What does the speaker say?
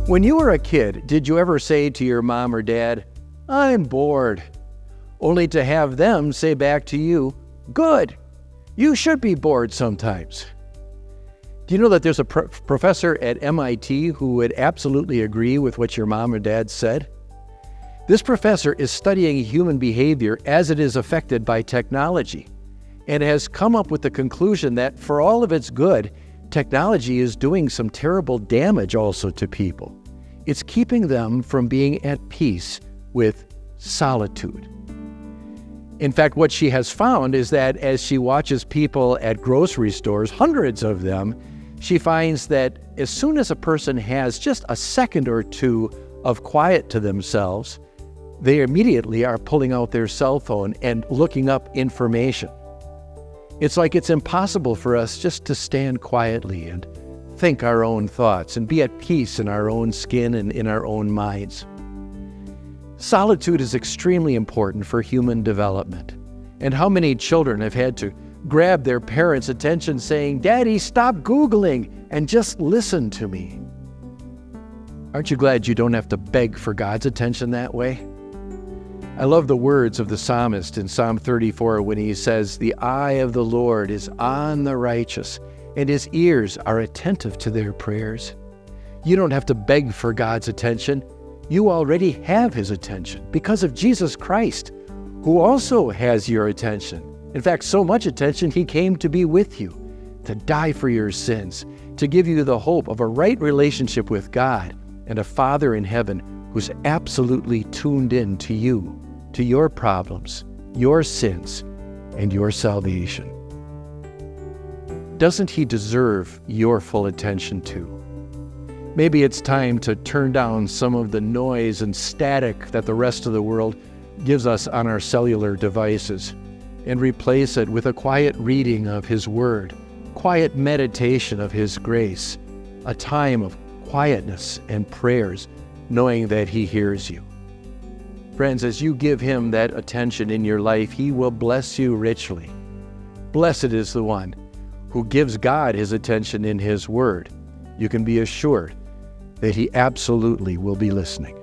When you were a kid, did you ever say to your mom or dad, "I'm bored," only to have them say back to you, "Good, you should be bored sometimes"? Do you know that there's a professor at MIT who would absolutely agree with what your mom or dad said? This professor is studying human behavior as it is affected by technology, and has come up with the conclusion that for all of its good, technology is doing some terrible damage also to people. It's keeping them from being at peace with solitude. In fact, what she has found is that as she watches people at grocery stores, hundreds of them, she finds that as soon as a person has just a second or two of quiet to themselves, they immediately are pulling out their cell phone and looking up information. It's like it's impossible for us just to stand quietly and think our own thoughts and be at peace in our own skin and in our own minds. Solitude is extremely important for human development. And how many children have had to grab their parents' attention saying, "Daddy, stop Googling and just listen to me"? Aren't you glad you don't have to beg for God's attention that way? I love the words of the psalmist in Psalm 34 when he says, "The eye of the Lord is on the righteous, and his ears are attentive to their prayers." You don't have to beg for God's attention. You already have his attention because of Jesus Christ, who also has your attention. In fact, so much attention, he came to be with you, to die for your sins, to give you the hope of a right relationship with God and a Father in heaven who's absolutely tuned in to you, to your problems, your sins, and your salvation. Doesn't he deserve your full attention too? Maybe it's time to turn down some of the noise and static that the rest of the world gives us on our cellular devices and replace it with a quiet reading of his word, quiet meditation of his grace, a time of quietness and prayers, knowing that he hears you. Friends, as you give him that attention in your life, he will bless you richly. Blessed is the one who gives God his attention in his word. You can be assured that he absolutely will be listening.